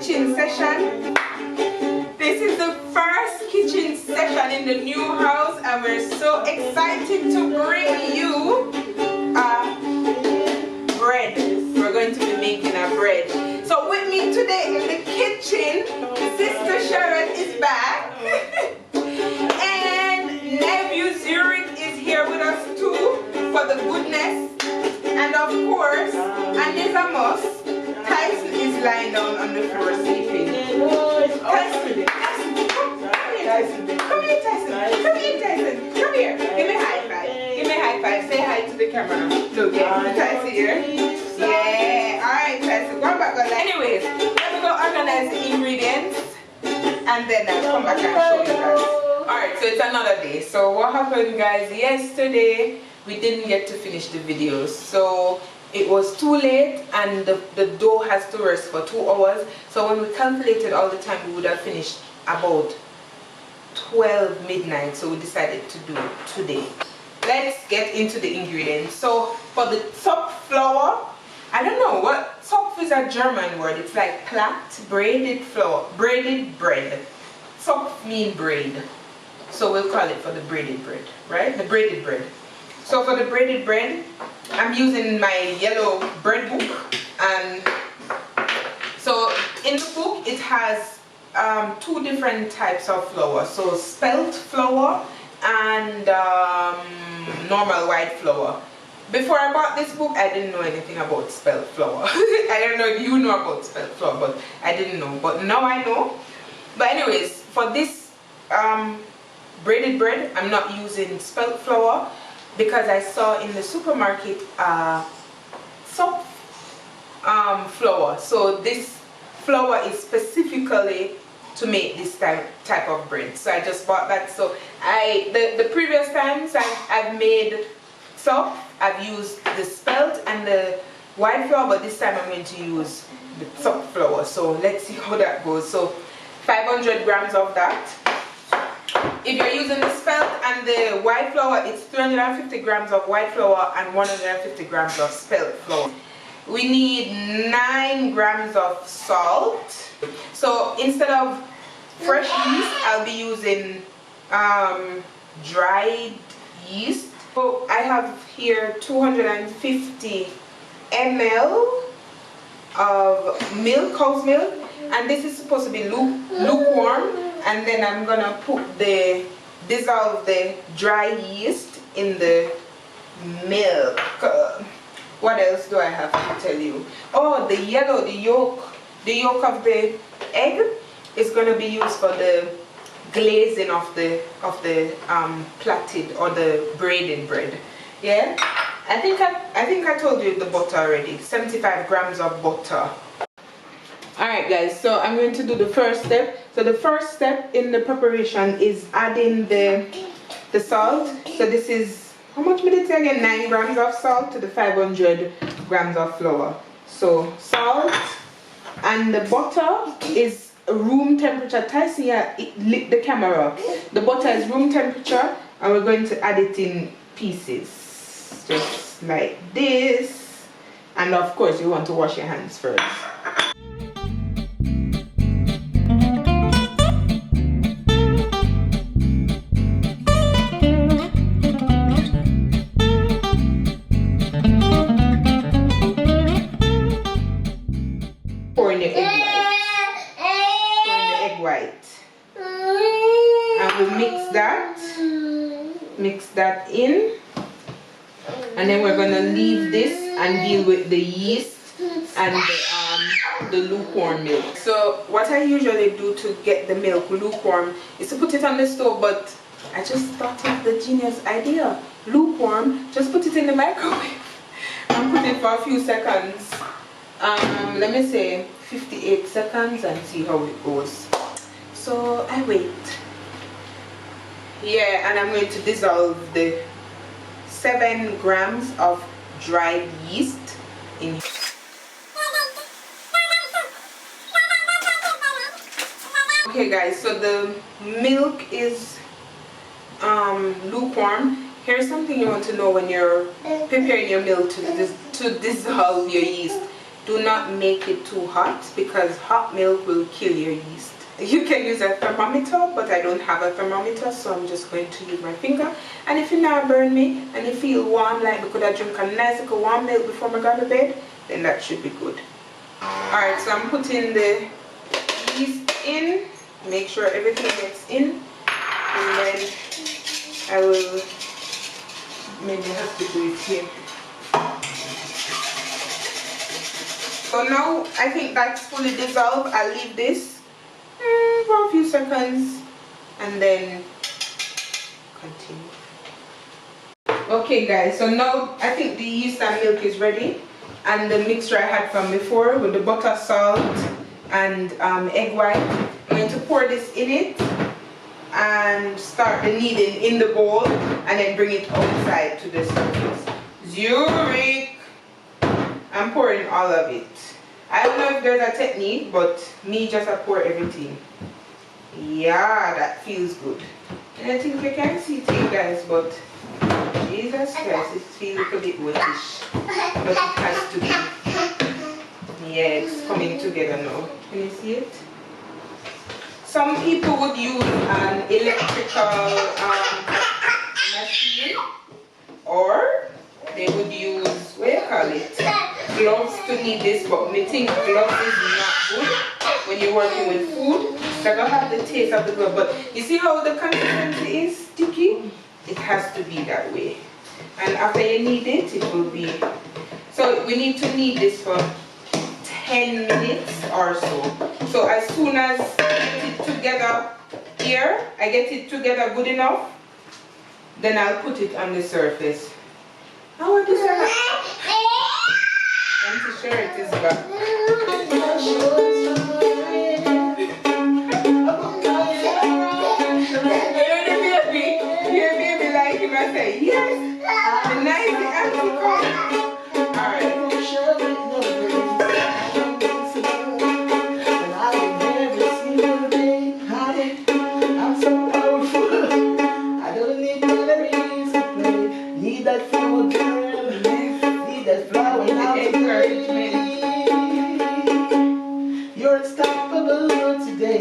kitchen session. This is the first kitchen session in the new house, and we're so excited to bring you bread. We're going to be making a bread. So with me today in the kitchen, Sister Sharon is back. And nephew Zurich is here with us too for the goodness. And of course, and there's a must, Tyson is lying down on the floor sleeping. Tyson, come here, Tyson. Come here, Tyson. Come here. Give me a high five. Give me a high five. Say hi to the camera. Look, yeah, Tyson here. Yeah. Alright, Tyson. Go back, go. Anyways, let me go organize the ingredients and then I'll come back and show you guys. Alright, so it's another day. So what happened, guys? Yesterday we didn't get to finish the videos, so it was too late and the dough has to rest for 2 hours. So when we calculated all the time, we would have finished about 12 midnight, so we decided to do it today. Let's get into the ingredients. So for the Zopf flour, I don't know what Zopf is, a German word. It's like platt, braided flour, braided bread. Zopf mean braid, so we'll call it for the braided bread, right? The braided bread. So for the braided bread, I'm using my yellow bread book, and so in the book it has 2 different types of flour. So spelt flour and normal white flour. Before I bought this book, I didn't know anything about spelt flour. I don't know if you know about spelt flour, but I didn't know. But now I know. But anyways, for this braided bread, I'm not using spelt flour, because I saw in the supermarket Zopf flour. So this flour is specifically to make this type of bread. So I just bought that. So the previous times I've made Zopf, I've used the spelt and the white flour, but this time I'm going to use the Zopf flour. So let's see how that goes. So 500 grams of that. If you're using the spelt and the white flour, it's 350 grams of white flour and 150 grams of spelt flour. We need 9 grams of salt. So instead of fresh yeast, I'll be using dried yeast. So I have here 250 ml of milk, cow's milk, and this is supposed to be lukewarm. And then I'm gonna dissolve the dry yeast in the milk. What else do I have to tell you? Oh, the yolk of the egg is gonna be used for the glazing of the plaited or the braided bread. Yeah, I think I told you the butter already. 75 grams of butter. Alright guys, so I'm going to do the first step. So the first step in the preparation is adding the salt. So this is, how much did it say again? 9 grams of salt to the 500 grams of flour. So salt, and the butter is room temperature. Tyson, yeah, it lit the camera up. The butter is room temperature, and we're going to add it in pieces. Just like this. And of course you want to wash your hands first. Mix that in, and then we're gonna leave this and deal with the yeast and the lukewarm milk. So what I usually do to get the milk lukewarm is to put it on the stove, but I just thought of the genius idea. Lukewarm, just put it in the microwave and put it for a few seconds. Let me say 58 seconds and see how it goes. So I wait. Yeah, and I'm going to dissolve the 7 grams of dried yeast in. Okay guys, so the milk is lukewarm. Here's something you want to know when you're preparing your milk to dissolve your yeast. do not make it too hot because hot milk will kill your yeast. You can use a thermometer, but I don't have a thermometer, so I'm just going to use my finger. And if you now burn me and you feel warm, like we could have drink a nice little warm milk before I go to bed, then that should be good. Alright, so I'm putting the yeast in, make sure everything gets in, and then I will maybe have to do it here. So now I think that's fully dissolved. I'll leave this for a few seconds and then continue. Okay guys, so now I think the yeast and milk is ready, and the mixture I had from before with the butter, salt and egg white, I'm going to pour this in it and start the kneading in the bowl and then bring it outside to the surface. Zurich! I'm pouring all of it. I don't know if there's a technique, but me just pour everything. Yeah, that feels good. And I think you can see it guys, but Jesus Christ, it feels a bit wettish. But it has to be. Yeah, it's coming together now. Can you see it? Some people would use an electrical machine, or they would use, what do you call it, gloves to knead this, but me think gloves is not good when you're working with food. So I don't have the taste of the glove, but you see how the consistency is sticky? It has to be that way. And after you knead it, it will be, so we need to knead this for 10 minutes or so. So as soon as I get it together here, I get it together good enough, then I'll put it on the surface. How are this? I'm sure it is back. Your baby like him, I say, yes, the nice Africa. Alright. I'm so powerful. I don't need calories to play. Need that flower girl. Need that flower now to play. You're unstoppable today.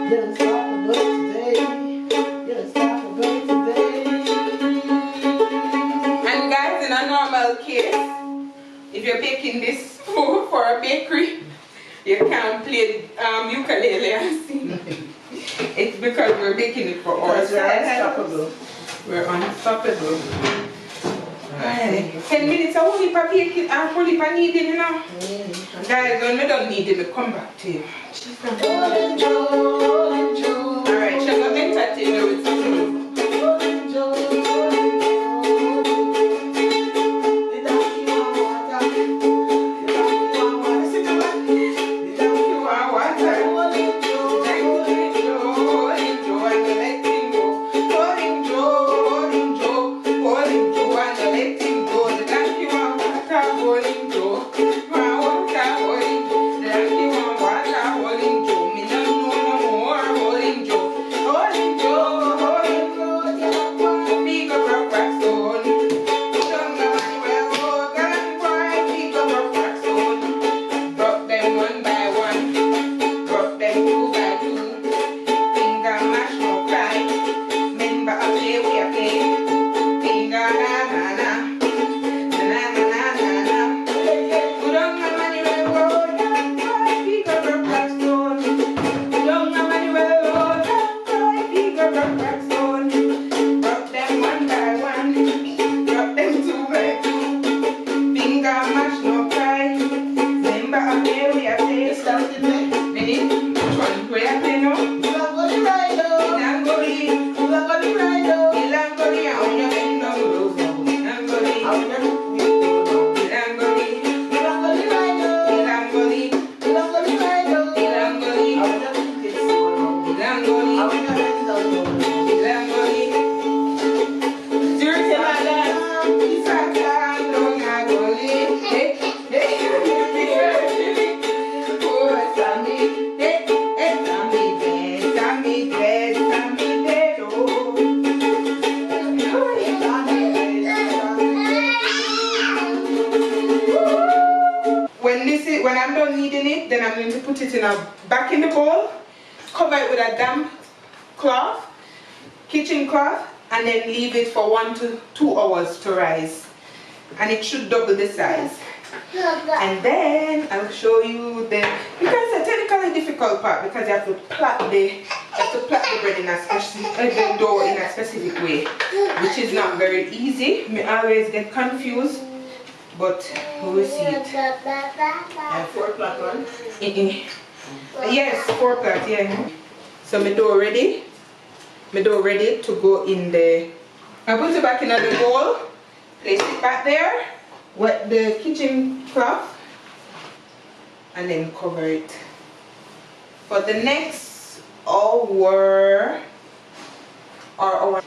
You're unstoppable today. You're unstoppable today. And guys, in a normal case, if you're baking this for a bakery, you can't play ukulele and sing. It's because we're baking it for ourselves. We're unstoppable. Right. 10 minutes, I won't leave a baking and fully kneading, you know. Guys, when we don't need it, we come back to you. Alright, she's going to entertain you with something. put it in back in the bowl, cover it with a damp cloth, kitchen cloth, and then leave it for 1 to 2 hours to rise. And it should double the size. And then I'll show you the, because the technically difficult part, because you have to plait the bread in a specific, the dough in a specific way, which is not very easy. I always get confused, but we will see it. 4 o'clock one? Yes, 4 o'clock, yeah. So my dough ready. My dough ready to go in the, I put it back in the bowl, place it back there, wet the kitchen cloth, and then cover it for the next hour or hour.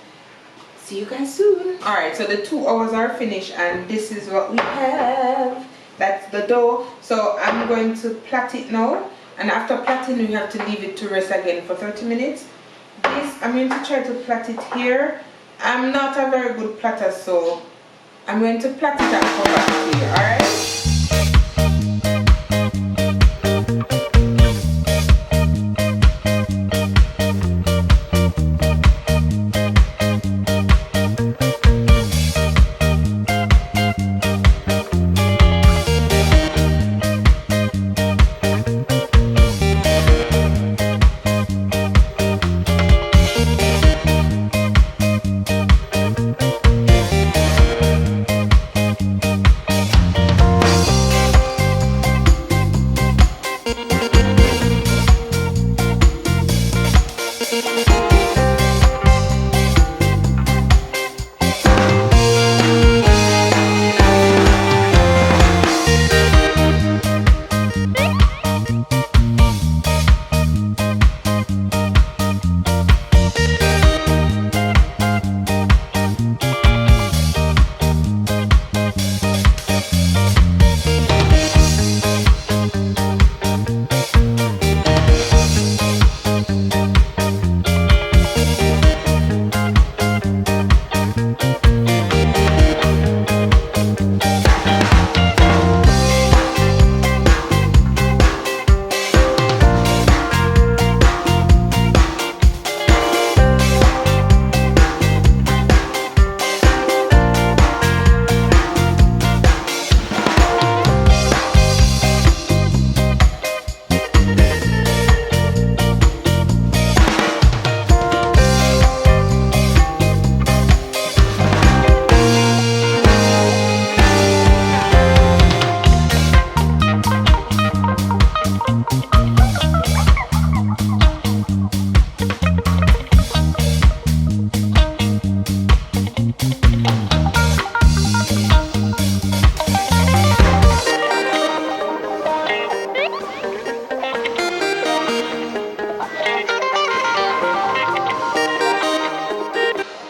See you guys soon. Alright, so the 2 hours are finished, and this is what we have. That's the dough. So I'm going to plait it now, and after plaiting we have to leave it to rest again for 30 minutes. This, I'm going to try to plait it here. I'm not a very good platter, so I'm going to plait it and come back here, alright?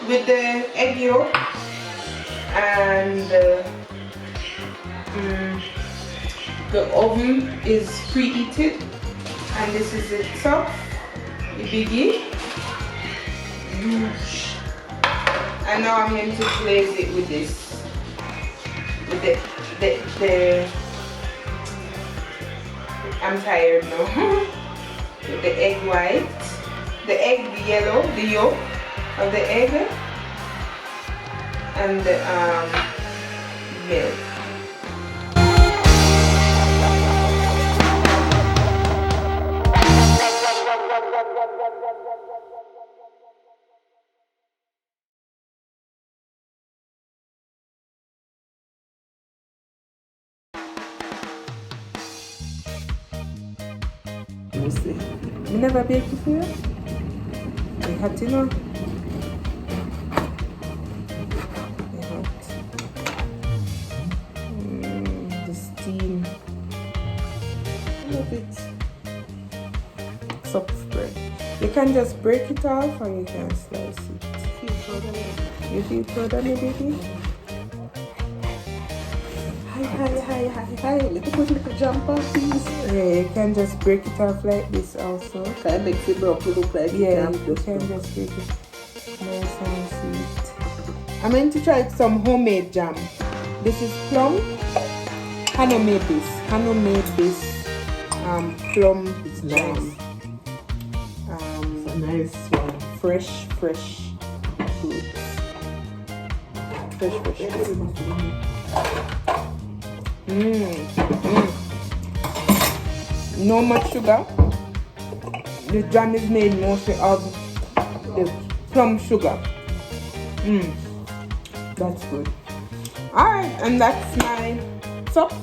With the egg yolk and the oven is preheated, and this is the Zopf, the biggie. And now I'm going to place it with this, with the I'm tired now. With the egg white, the egg yellow, the yolk of the egg, and the milk. You see, I never baked before. I had to know. The steam. Love it. Soft bread. You can just break it off, or you can slice it. You feel proud of me, baby? Hi. Little jump off, please. Yeah, you can just break it off like this also. Can I make the broccoli look like you can just break it nice and sweet. I'm going to try some homemade jam. This is plum. Hannah made this. plum It's jam. nice. It's a nice one. Fresh fruits. Fresh fruits. No much sugar. The jam is made mostly of the plum sugar. That's good. Alright, and that's my Zopf.